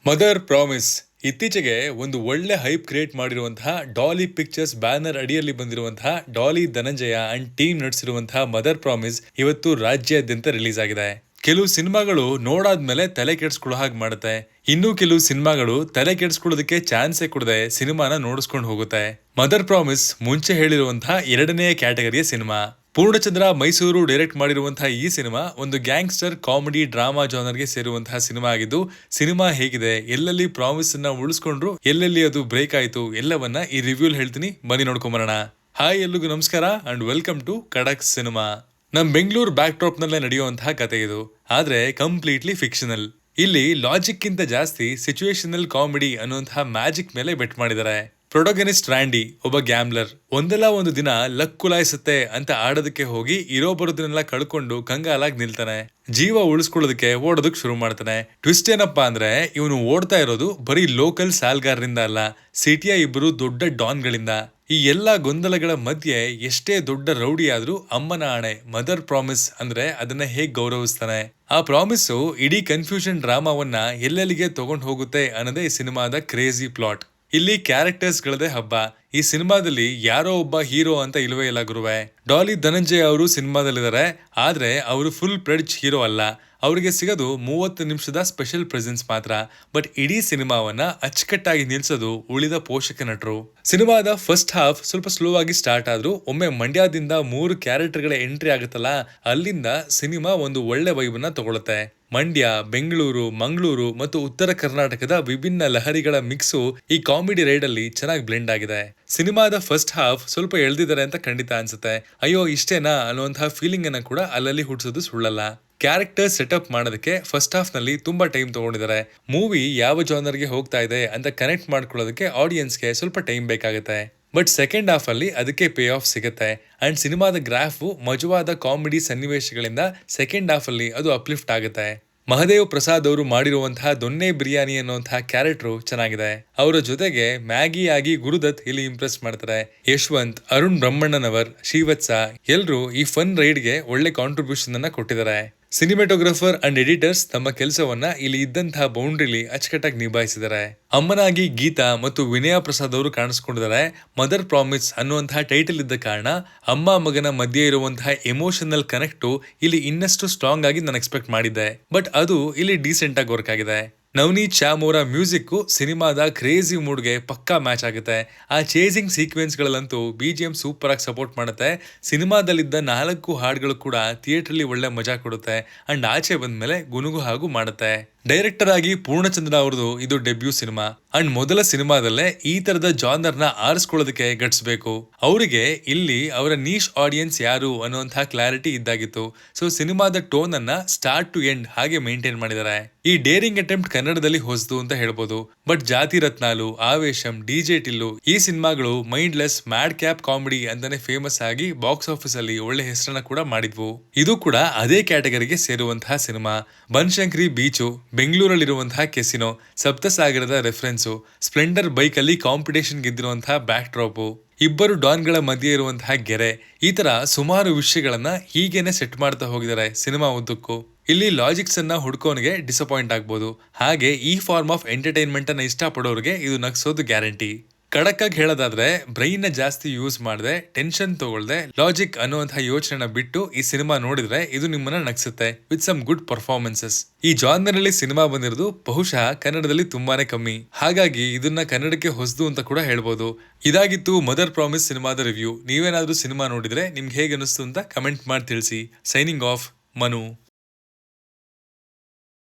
Mother promise ಇತ್ತೀಚೆಗೆ ಒಂದು ಒಳ್ಳೆ ಹೈಪ್ ಕ್ರಿಯೇಟ್ ಮಾಡಿರುವಂತಹ ಡಾಲಿ ಪಿಕ್ಚರ್ಸ್ ಬ್ಯಾನರ್ ಅಡಿಯಲ್ಲಿ ಬಂದಿರುವಂತಹ ಡಾಲಿ ಧನಂಜಯ ಅಂಡ್ ಟೀಮ್ ನಡೆಸಿರುವಂತಹ ಮದರ್ ಪ್ರಾಮಿಸ್ ಇವತ್ತು ರಾಜ್ಯಾದ್ಯಂತ ರಿಲೀಸ್ ಆಗಿದೆ. ಕೆಲವು ಸಿನಿಮಾಗಳು ನೋಡಾದ್ಮೇಲೆ ತಲೆ ಕೆಡಿಸ್ಕೊಳ್ಳೋ ಹಾಗೆ ಮಾಡುತ್ತೆ, ಇನ್ನು ಕೆಲವು ಸಿನಿಮಾಗಳು ತಲೆ ಕೆಡಿಸ್ಕೊಳ್ಳೋದಕ್ಕೆ ಚಾನ್ಸೇ ಕೊಡದೆ ಸಿನಿಮಾನ ನೋಡಿಸ್ಕೊಂಡು ಹೋಗುತ್ತೆ. ಮದರ್ ಪ್ರಾಮಿಸ್ ಮುಂಚೆ ಹೇಳಿರುವಂತಹ ಎರಡನೆಯ ಕ್ಯಾಟಗರಿಯ ಸಿನಿಮಾ. ಪೂರ್ಣಚಂದ್ರ ಮೈಸೂರು ಡೈರೆಕ್ಟ್ ಮಾಡಿರುವಂತಹ ಈ ಸಿನಿಮಾ ಒಂದು ಗ್ಯಾಂಗ್ಸ್ಟರ್ ಕಾಮಿಡಿ ಡ್ರಾಮಾ ಜಾನರ್ಗೆ ಸೇರುವಂತಹ ಸಿನಿಮಾ ಆಗಿದ್ದು, ಸಿನಿಮಾ ಹೇಗಿದೆ, ಎಲ್ಲೆಲ್ಲಿ ಪ್ರಾಮಿಸ್ ಅನ್ನ ಉಳಿಸ್ಕೊಂಡ್ರು, ಎಲ್ಲೆಲ್ಲಿ ಅದು ಬ್ರೇಕ್ ಆಯ್ತು, ಎಲ್ಲವನ್ನ ಈ ರಿವ್ಯೂಲ್ ಹೇಳ್ತೀನಿ, ಬನ್ನಿ ನೋಡ್ಕೊಂಬರೋಣ. ಹಾಯ್, ಎಲ್ರಿಗೂ ನಮಸ್ಕಾರ ಅಂಡ್ ವೆಲ್ಕಮ್ ಟು ಖಡಕ್ ಸಿನಿಮಾ. ನಮ್ ಬೆಂಗಳೂರು ಬ್ಯಾಕ್ ಡ್ರಾಪ್ ನಲ್ಲೇ ನಡೆಯುವಂತಹ ಕತೆ ಇದು, ಆದ್ರೆ ಕಂಪ್ಲೀಟ್ಲಿ ಫಿಕ್ಷನಲ್. ಇಲ್ಲಿ ಲಾಜಿಕ್ ಗಿಂತ ಜಾಸ್ತಿ ಸಿಚುವೇಶನಲ್ ಕಾಮಿಡಿ ಅನ್ನುವಂತಹ ಮ್ಯಾಜಿಕ್ ಮೇಲೆ ಬೆಟ್ ಮಾಡಿದ್ದಾರೆ. ಪ್ರೊಟೋಗನಿಸ್ಟ್ ರ್ಯಾಂಡಿ ಒಬ್ಬ ಗ್ಯಾಮ್ಲರ್. ಒಂದಲ್ಲ ಒಂದು ದಿನ ಲಕ್ ಕುಲಾಯಿಸುತ್ತೆ ಅಂತ ಆಡೋದಕ್ಕೆ ಹೋಗಿ ಇರೋ ಬರೋದನ್ನೆಲ್ಲ ಕಳ್ಕೊಂಡು ಕಂಗಾಲಾಗಿ ನಿಲ್ತಾನೆ. ಜೀವ ಉಳಿಸ್ಕೊಳ್ಳೋದಕ್ಕೆ ಓಡೋದಕ್ಕೆ ಶುರು ಮಾಡ್ತಾನೆ. ಟ್ವಿಸ್ಟ್ ಏನಪ್ಪಾ ಅಂದ್ರೆ, ಇವನು ಓಡ್ತಾ ಇರೋದು ಬರೀ ಲೋಕಲ್ ಸಾಲ್ಗಾರರಿಂದ ಅಲ್ಲ, ಸಿಟಿಯ ಇಬ್ಬರು ದೊಡ್ಡ ಡಾನ್ಗಳಿಂದ. ಈ ಎಲ್ಲಾ ಗೊಂದಲಗಳ ಮಧ್ಯೆ ಎಷ್ಟೇ ದೊಡ್ಡ ರೌಡಿ ಆದ್ರೂ ಅಮ್ಮನ ಆಣೆ ಮದರ್ ಪ್ರಾಮಿಸ್ ಅಂದ್ರೆ ಅದನ್ನ ಹೇಗ್ ಗೌರವಿಸ್ತಾನೆ. ಆ ಪ್ರಾಮಿಸ್ಸು ಇಡೀ ಕನ್ಫ್ಯೂಷನ್ ಡ್ರಾಮಾವನ್ನ ಎಲ್ಲೆಲ್ಲಿಗೆ ತಗೊಂಡು ಹೋಗುತ್ತೆ ಅನ್ನೋದೇ ಈ ಸಿನಿಮಾದ ಕ್ರೇಜಿ ಪ್ಲಾಟ್. ಇಲ್ಲಿ ಕ್ಯಾರೆಕ್ಟರ್ಸ್ ಗಳದೇ ಹಬ್ಬ. ಈ ಸಿನಿಮಾದಲ್ಲಿ ಯಾರೋ ಒಬ್ಬ ಹೀರೋ ಅಂತ ಇಲ್ವೇ ಇಲ್ಲ ಗುರುವೆ. ಡಾಲಿ ಧನಂಜಯ ಅವರು ಸಿನಿಮಾದಲ್ಲಿದ್ದಾರೆ, ಆದ್ರೆ ಅವರು ಫುಲ್ ಪ್ಲೆಡ್ಜ್ ಹೀರೋ ಅಲ್ಲ. ಅವರಿಗೆ ಸಿಗೋದು 30 ನಿಮಿಷದ ಸ್ಪೆಷಲ್ ಪ್ರೆಸೆನ್ಸ್ ಮಾತ್ರ. ಬಟ್ ಇಡೀ ಸಿನಿಮಾವನ್ನ ಅಚ್ಚುಕಟ್ಟಾಗಿ ನಿಲ್ಸೋದು ಉಳಿದ ಪೋಷಕ ನಟರು. ಸಿನಿಮಾದ ಫಸ್ಟ್ ಹಾಫ್ ಸ್ವಲ್ಪ ಸ್ಲೋ ಆಗಿ ಸ್ಟಾರ್ಟ್ ಆದ್ರೂ ಒಮ್ಮೆ ಮಂಡ್ಯದಿಂದ 3 ಕ್ಯಾರೆಕ್ಟರ್ಗಳ ಎಂಟ್ರಿ ಆಗುತ್ತಲ್ಲ, ಅಲ್ಲಿಂದ ಸಿನಿಮಾ ಒಂದು ಒಳ್ಳೆ ವೈಬನ್ನ ತಗೊಳುತ್ತೆ. ಮಂಡ್ಯ, ಬೆಂಗಳೂರು, ಮಂಗಳೂರು ಮತ್ತು ಉತ್ತರ ಕರ್ನಾಟಕದ ವಿಭಿನ್ನ ಲಹರಿಗಳ ಮಿಕ್ಸು ಈ ಕಾಮಿಡಿ ರೈಡ್ ಅಲ್ಲಿ ಚೆನ್ನಾಗಿ ಬ್ಲೆಂಡ್ ಆಗಿದೆ. ಸಿನಿಮಾದ ಫಸ್ಟ್ ಹಾಫ್ ಸ್ವಲ್ಪ ಎಳ್ದಿದ್ದಾರೆ ಅಂತ ಖಂಡಿತ ಅನ್ಸುತ್ತೆ. ಅಯ್ಯೋ ಇಷ್ಟೇನಾ ಅನ್ನುವಂತಹ ಫೀಲಿಂಗ್ ಅನ್ನ ಕೂಡ ಅಲ್ಲಲ್ಲಿ ಹುಟ್ಟಿಸೋದು ಸುಳ್ಳಲ್ಲ. ಕ್ಯಾರೆಕ್ಟರ್ ಸೆಟಪ್ ಮಾಡೋದಕ್ಕೆ ಫಸ್ಟ್ ಹಾಫ್ ನಲ್ಲಿ ತುಂಬಾ ಟೈಮ್ ತಗೊಂಡಿದ್ದಾರೆ. ಮೂವಿ ಯಾವ ಜಾನರ್ಗೆ ಹೋಗ್ತಾ ಇದೆ ಅಂತ ಕನೆಕ್ಟ್ ಮಾಡ್ಕೊಳ್ಳೋದಕ್ಕೆ ಆಡಿಯನ್ಸ್ಗೆ ಸ್ವಲ್ಪ ಟೈಮ್ ಬೇಕಾಗುತ್ತೆ. ಬಟ್ ಸೆಕೆಂಡ್ ಹಾಫ್ ಅಲ್ಲಿ ಅದಕ್ಕೆ ಪೇ ಆಫ್ ಸಿಗುತ್ತೆ. ಅಂಡ್ ಸಿನಿಮಾದ ಗ್ರಾಫ್ ಮಜವಾದ ಕಾಮಿಡಿ ಸನ್ನಿವೇಶಗಳಿಂದ ಸೆಕೆಂಡ್ ಹಾಫ್ ಅಲ್ಲಿ ಅದು ಅಪ್ಲಿಫ್ಟ್ ಆಗುತ್ತೆ. ಮಹದೇವ್ ಪ್ರಸಾದ್ ಅವರು ಮಾಡಿರುವಂತಹ ದೊನ್ನೆ ಬಿರಿಯಾನಿ ಅನ್ನುವಂತಹ ಕ್ಯಾರೆಕ್ಟರ್ ಚೆನ್ನಾಗಿದೆ. ಅವರ ಜೊತೆಗೆ ಮ್ಯಾಗಿ ಆಗಿ ಗುರುದತ್ ಇಲ್ಲಿ ಇಂಪ್ರೆಸ್ ಮಾಡ್ತಾರೆ. ಯಶವಂತ್, ಅರುಣ್ ಬ್ರಹ್ಮಣ್ಣನವರ್, ಶ್ರೀವತ್ಸ ಎಲ್ರು ಈ ಫನ್ ರೈಡ್ಗೆ ಒಳ್ಳೆ ಕಾಂಟ್ರಿಬ್ಯೂಷನ್ ಅನ್ನ ಕೊಟ್ಟಿದ್ದಾರೆ. ಸಿನಿಮಾಟೋಗ್ರಫರ್ ಅಂಡ್ ಎಡಿಟರ್ಸ್ ತಮ್ಮ ಕೆಲಸವನ್ನ ಇಲ್ಲಿ ಇದ್ದಂತಹ ಬೌಂಡ್ರಿಲಿ ಅಚ್ಚುಕಟ್ಟಾಗಿ ನಿಭಾಯಿಸಿದ್ದಾರೆ. ಅಮ್ಮನಾಗಿ ಗೀತಾ ಮತ್ತು ವಿನಯ ಪ್ರಸಾದ್ ಅವರು ಕಾಣಿಸ್ಕೊಂಡಿದ್ದಾರೆ. ಮದರ್ ಪ್ರಾಮಿಸ್ ಅನ್ನುವಂತಹ ಟೈಟಲ್ ಇದ್ದ ಕಾರಣ ಅಮ್ಮ ಮಗನ ಮಧ್ಯೆ ಇರುವಂತಹ ಎಮೋಷನಲ್ ಕನೆಕ್ಟ್ ಇಲ್ಲಿ ಇನ್ನಷ್ಟು ಸ್ಟ್ರಾಂಗ್ ಆಗಿ ನಾನು ಎಕ್ಸ್ಪೆಕ್ಟ್ ಮಾಡಿದ್ದೆ. ಬಟ್ ಅದು ಇಲ್ಲಿ ಡೀಸೆಂಟ್ ಆಗಿ ವರ್ಕ್ ಆಗಿದೆ. ನವನೀತ್ ಶ್ಯಾಮ್ ಅವರ ಮ್ಯೂಸಿಕ್ ಸಿನಿಮಾದ ಕ್ರೇಜಿ ಮೂಡ್ಗೆ ಪಕ್ಕಾ ಮ್ಯಾಚ್ ಆಗುತ್ತೆ. ಆ ಚೇಸಿಂಗ್ ಸೀಕ್ವೆನ್ಸ್ ಗಳಲ್ಲಂತೂ BGM ಸೂಪರ್ ಆಗಿ ಸಪೋರ್ಟ್ ಮಾಡುತ್ತೆ. ಸಿನಿಮಾದಲ್ಲಿದ್ದ 4 ಹಾಡುಗಳು ಕೂಡ ಥಿಯೇಟರ್ಲಿ ಒಳ್ಳೆ ಮಜಾ ಕೊಡುತ್ತೆ ಅಂಡ್ ಆಚೆ ಬಂದ್ಮೇಲೆ ಗುನುಗು ಹಾಗೂ ಮಾಡುತ್ತೆ. ಡೈರೆಕ್ಟರ್ ಆಗಿ ಪೂರ್ಣಚಂದ್ರ ಅವ್ರದ್ದು ಇದು ಡೆಬ್ಯೂ ಸಿನಿಮಾ ಅಂಡ್ ಮೊದಲ ಸಿನಿಮಾದಲ್ಲೇ ಈ ತರದ ಜಾನರ್ ನ ಆರಿಸ್ಕೊಳ್ಳೋದಕ್ಕೆ ಗಟ್ಸ್ಬೇಕು. ಅವರಿಗೆ ಇಲ್ಲಿ ಅವರ ನೀಶ್ ಆಡಿಯನ್ಸ್ ಯಾರು ಅನ್ನುವಂತಹ ಕ್ಲಾರಿಟಿ ಇದ್ದಾಗಿತ್ತು. ಸೊ ಸಿನಿಮಾದ ಟೋನ್ ಅನ್ನ ಸ್ಟಾರ್ಟ್ ಟು ಎಂಡ್ ಹಾಗೆ ಮೇಂಟೈನ್ ಮಾಡಿದ್ದಾರೆ. ಈ ಡೇರಿಂಗ್ ಅಟೆಂಪ್ಟ್ ಕನ್ನಡದಲ್ಲಿ ಹೊಸದು ಅಂತ ಹೇಳ್ಬೋದು. ಬಟ್ ಜಾತಿ ರತ್ನಾಲು, ಆವೇಶಂ, DJ ಟಿಲ್ಲು ಈ ಸಿನಿಮಾಗಳು ಮೈಂಡ್ಲೆಸ್ ಮ್ಯಾಡ್ ಕ್ಯಾಪ್ ಕಾಮಿಡಿ ಅಂತಾನೆ ಫೇಮಸ್ ಆಗಿ ಬಾಕ್ಸ್ ಆಫೀಸ್ ಅಲ್ಲಿ ಒಳ್ಳೆ ಹೆಸರನ್ನ ಕೂಡ ಮಾಡಿದ್ವು. ಇದು ಕೂಡ ಅದೇ ಕ್ಯಾಟಗರಿಗೆ ಸೇರುವಂತಹ ಸಿನಿಮಾ. ಬನಶಂಕರಿ ಬೀಚು, ಬೆಂಗಳೂರಲ್ಲಿರುವಂತಹ ಕೆಸಿನೋ, ಸಪ್ತಸಾಗರದ ರೆಫರೆನ್ಸು, ಸ್ಪ್ಲೆಂಡರ್ ಬೈಕ್ ಅಲ್ಲಿ ಕಾಂಪಿಟೇಷನ್ ಗೆದ್ದಿರುವಂತಹ ಬ್ಯಾಕ್ ಡ್ರಾಪು, ಇಬ್ಬರು ಡಾನ್ಗಳ ಮಧ್ಯೆ ಇರುವಂತಹ ಗೆರೆ, ಈ ತರ ಸುಮಾರು ವಿಷಯಗಳನ್ನ ಹೀಗೇನೆ ಸೆಟ್ ಮಾಡ್ತಾ ಹೋಗಿದ್ದಾರೆ ಸಿನಿಮಾ ಉದ್ದಕ್ಕೂ. ಇಲ್ಲಿ ಲಾಜಿಕ್ಸ್ ಅನ್ನ ಹುಡ್ಕೋನ್ಗೆ ಡಿಸಪಾಯಿಂಟ್ ಆಗ್ಬೋದು. ಹಾಗೆ ಈ ಫಾರ್ಮ್ ಆಫ್ ಎಂಟರ್ಟೈನ್ಮೆಂಟ್ ಅನ್ನ ಇಷ್ಟಪಡೋರಿಗೆ ಇದು ನಗ್ಸೋದು ಗ್ಯಾರಂಟಿ. ಕಡಕ್ ಆಗಿ ಹೇಳೋದಾದ್ರೆ, ಬ್ರೈನ್ ನ ಜಾಸ್ತಿ ಯೂಸ್ ಮಾಡದೆ, ಟೆನ್ಷನ್ ತಗೊಳ್ದೆ, ಲಾಜಿಕ್ ಅನ್ನುವಂತಹ ಯೋಚನೆನ ಬಿಟ್ಟು ಈ ಸಿನಿಮಾ ನೋಡಿದ್ರೆ ಇದು ನಿಮ್ಮನ್ನ ನಗ್ಸುತ್ತೆ ವಿತ್ ಸಮ್ ಗುಡ್ ಪರ್ಫಾರ್ಮೆನ್ಸಸ್. ಈ ಜಾನರ್ ಅಲ್ಲಿ ಸಿನಿಮಾ ಬಂದಿರೋದು ಬಹುಶಃ ಕನ್ನಡದಲ್ಲಿ ತುಂಬಾನೇ ಕಮ್ಮಿ. ಹಾಗಾಗಿ ಇದನ್ನ ಕನ್ನಡಕ್ಕೆ ಹೊಸದು ಅಂತ ಕೂಡ ಹೇಳ್ಬೋದು. ಇದಾಗಿತ್ತು ಮದರ್ ಪ್ರಾಮಿಸ್ ಸಿನಿಮಾದ ರಿವ್ಯೂ. ನೀವೇನಾದ್ರೂ ಸಿನಿಮಾ ನೋಡಿದ್ರೆ ನಿಮ್ಗೆ ಹೇಗೆ ಅನಿಸ್ತು ಅಂತ ಕಮೆಂಟ್ ಮಾಡಿ ತಿಳಿಸಿ. Signing off, Manu.